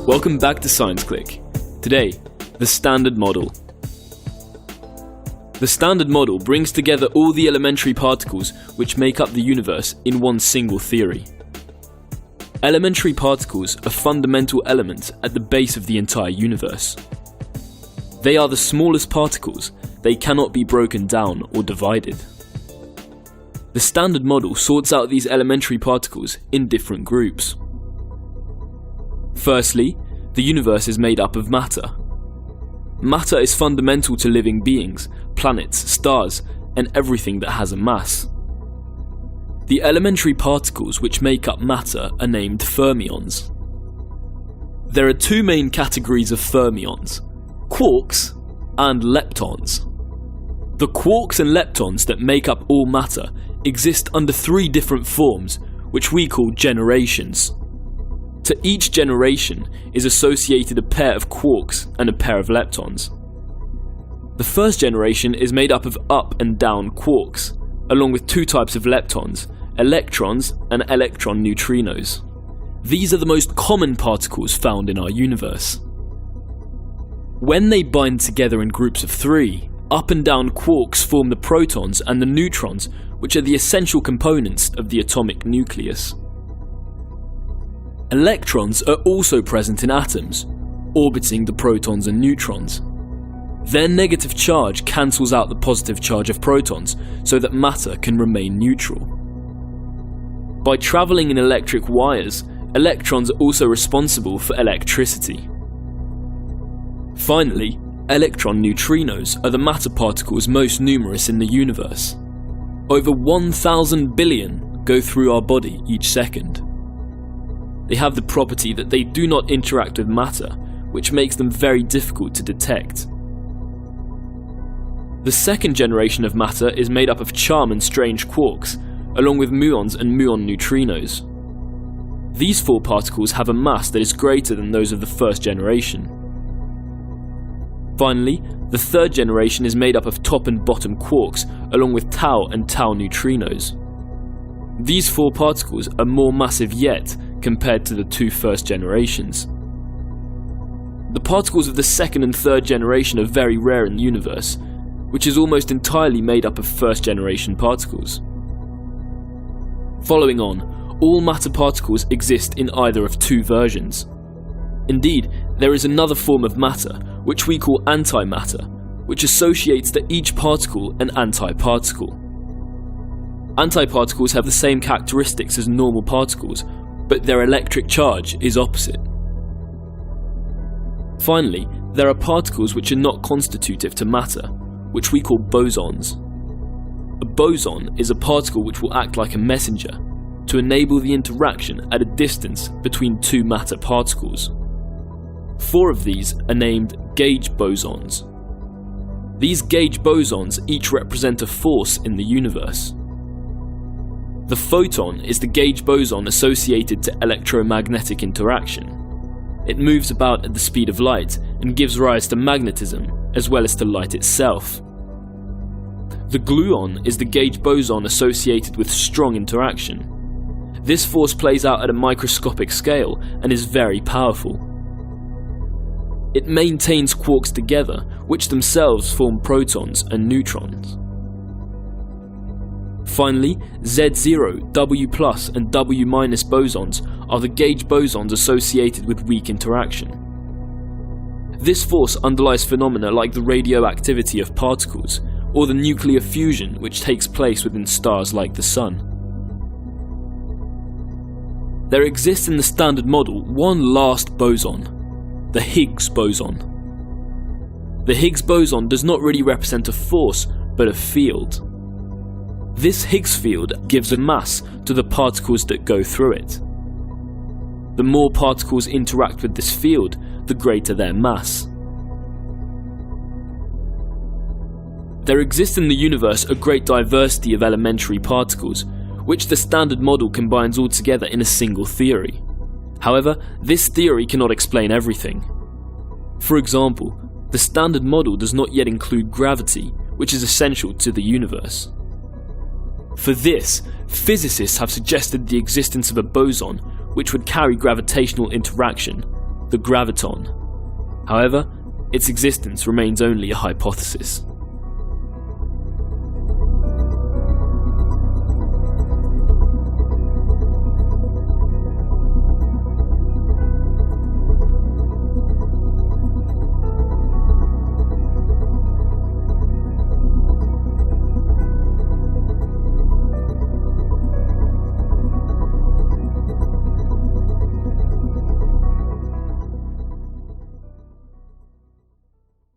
Welcome back to Science Click. Today, the Standard Model. The Standard Model brings together all the elementary particles which make up the universe in one single theory. Elementary particles are fundamental elements at the base of the entire universe. They are the smallest particles, they cannot be broken down or divided. The Standard Model sorts out these elementary particles in different groups. Firstly, the universe is made up of matter. Matter is fundamental to living beings, planets, stars, and everything that has a mass. The elementary particles which make up matter are named fermions. There are two main categories of fermions: quarks and leptons. The quarks and leptons that make up all matter exist under three different forms, which we call generations. To each generation is associated a pair of quarks and a pair of leptons. The first generation is made up of up and down quarks, along with two types of leptons, electrons and electron neutrinos. These are the most common particles found in our universe. When they bind together in groups of three, up and down quarks form the protons and the neutrons, which are the essential components of the atomic nucleus. Electrons are also present in atoms, orbiting the protons and neutrons. Their negative charge cancels out the positive charge of protons so that matter can remain neutral. By travelling in electric wires, electrons are also responsible for electricity. Finally, electron neutrinos are the matter particles most numerous in the universe. Over 1,000 billion go through our body each second. They have the property that they do not interact with matter, which makes them very difficult to detect. The second generation of matter is made up of charm and strange quarks, along with muons and muon neutrinos. These four particles have a mass that is greater than those of the first generation. Finally, the third generation is made up of top and bottom quarks, along with tau and tau neutrinos. These four particles are more massive yet compared to the two first generations. The particles of the second and third generation are very rare in the universe, which is almost entirely made up of first generation particles. Following on, all matter particles exist in either of two versions. Indeed, there is another form of matter, which we call antimatter, which associates to each particle an antiparticle. Antiparticles have the same characteristics as normal particles, but their electric charge is opposite. Finally, there are particles which are not constitutive to matter, which we call bosons. A boson is a particle which will act like a messenger to enable the interaction at a distance between two matter particles. Four of these are named gauge bosons. These gauge bosons each represent a force in the universe. The photon is the gauge boson associated to electromagnetic interaction. It moves about at the speed of light and gives rise to magnetism, as well as to light itself. The gluon is the gauge boson associated with strong interaction. This force plays out at a microscopic scale and is very powerful. It maintains quarks together, which themselves form protons and neutrons. Finally, Z0, W+, and W- bosons are the gauge bosons associated with weak interaction. This force underlies phenomena like the radioactivity of particles, or the nuclear fusion which takes place within stars like the Sun. There exists in the Standard Model one last boson, the Higgs boson. The Higgs boson does not really represent a force, but a field. This Higgs field gives a mass to the particles that go through it. The more particles interact with this field, the greater their mass. There exists in the universe a great diversity of elementary particles, which the Standard Model combines all together in a single theory. However, this theory cannot explain everything. For example, the Standard Model does not yet include gravity, which is essential to the universe. For this, physicists have suggested the existence of a boson which would carry gravitational interaction, the graviton. However, its existence remains only a hypothesis.